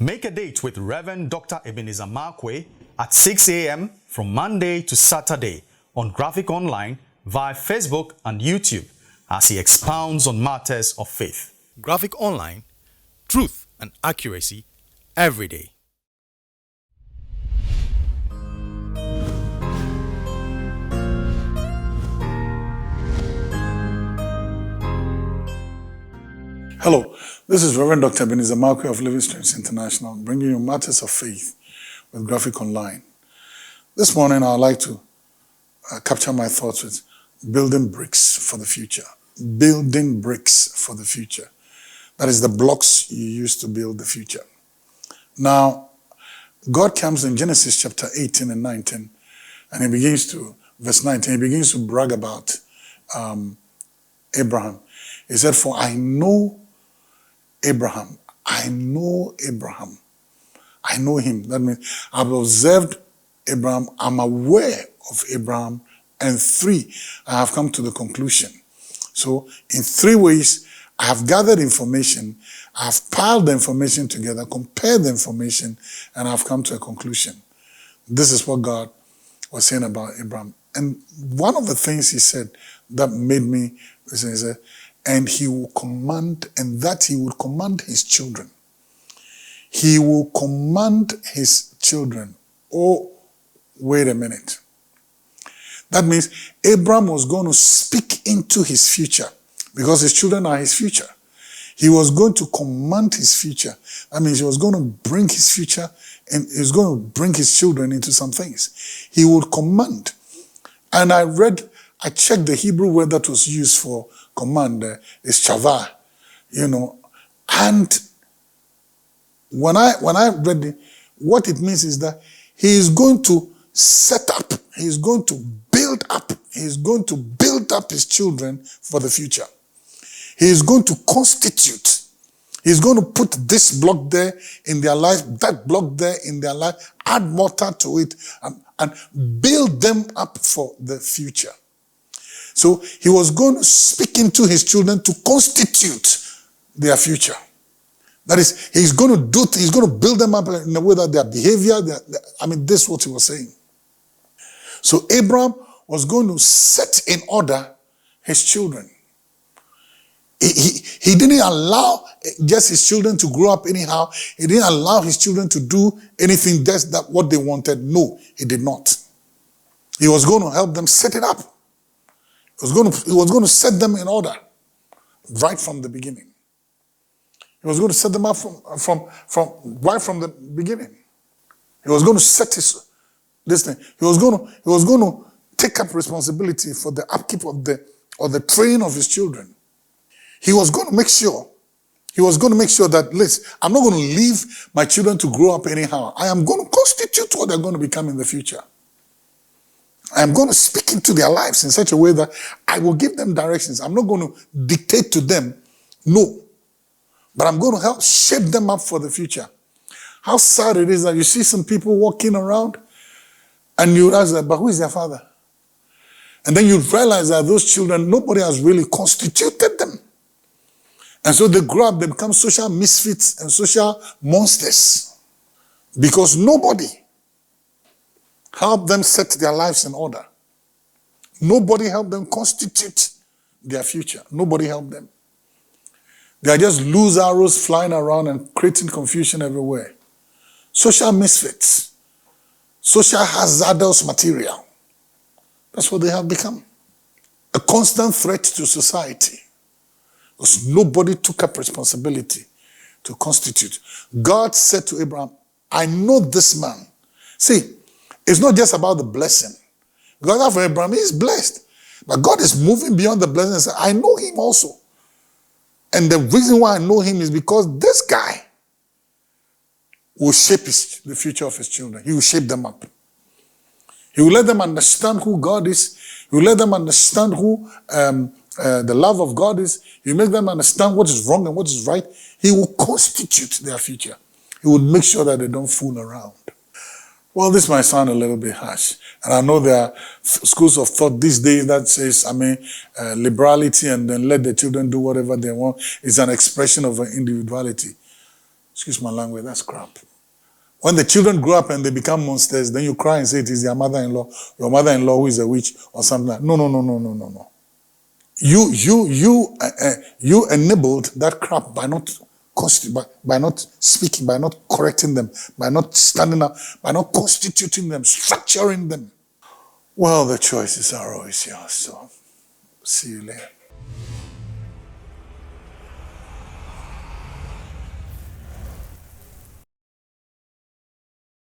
Make a date with Reverend Dr. Ebenezer Markwei at 6 a.m. from Monday to Saturday on Graphic Online via Facebook and YouTube as he expounds on matters of faith. Graphic Online, truth and accuracy every day. Hello, this is Reverend Dr. Ebenezer Markwei of Living Streams International, bringing you matters of faith with Graphic Online. This morning, I'd like to capture my thoughts with building bricks for the future. Building bricks for the future. That is the blocks you use to build the future. Now, God comes in Genesis chapter 18 and 19, and he begins to, verse 19, he begins to brag about Abraham. He said, "For I know Abraham. I know Abraham. I know him." That means I've observed Abraham. I'm aware of Abraham. And 3, I have come to the conclusion. So in 3 ways, I have gathered information. I have piled the information together, compared the information, and I've come to a conclusion. This is what God was saying about Abraham. And one of the things he said that made me listen, he said, and he will command, and that he will command his children. He will command his children. Oh, wait a minute. That means Abraham was going to speak into his future because his children are his future. He was going to command his future. That means he was going to bring his future and he was going to bring his children into some things. He would command. And I checked the Hebrew word that was used for command is chava, and when I read it, what it means is that he is going to set up, he is going to build up, he is going to build up his children for the future. He is going to constitute, he is going to put this block there in their life, that block there in their life, add mortar to it, and build them up for the future. So he was going to speak into his children to constitute their future. That is, he's going to build them up in a way that their behavior, this is what he was saying. So Abraham was going to set in order his children. He didn't allow just his children to grow up anyhow. He didn't allow his children to do anything just that what they wanted. No, he did not. He was going to help them set it up. He was going to set them in order right from the beginning. He was going to set them up from right from the beginning. He was going to set this thing. He was going to take up responsibility for the upkeep of the training of his children. He was going to make sure. He was going to make sure that, listen, I'm not going to leave my children to grow up anyhow. I am going to constitute what they're going to become in the future. I am going to speak into their lives in such a way that I will give them directions. I'm not going to dictate to them, no. But I'm going to help shape them up for the future. How sad it is that you see some people walking around and you ask them, but who is their father? And then you realize that those children, nobody has really constituted them. And so they grow up, they become social misfits and social monsters. Because nobody help them set their lives in order. Nobody helped them constitute their future. Nobody helped them. They are just loose arrows flying around and creating confusion everywhere. Social misfits. Social hazardous material. That's what they have become. A constant threat to society. Because nobody took up responsibility to constitute. God said to Abraham, I know this man. See, it's not just about the blessing. Because for Abraham, he is blessed. But God is moving beyond the blessing and says, I know him also. And the reason why I know him is because this guy will shape the future of his children. He will shape them up. He will let them understand who God is. He will let them understand who the love of God is. He will make them understand what is wrong and what is right. He will constitute their future. He will make sure that they don't fool around. Well, this might sound a little bit harsh. And I know there are schools of thought these days that says, liberality and then let the children do whatever they want is an expression of individuality. Excuse my language, that's crap. When the children grow up and they become monsters, then you cry and say it is your mother-in-law who is a witch or something like that. No. You enabled that crap by not speaking, by not correcting them, by not standing up, by not constituting them, structuring them. Well, the choices are always yours, so see you later.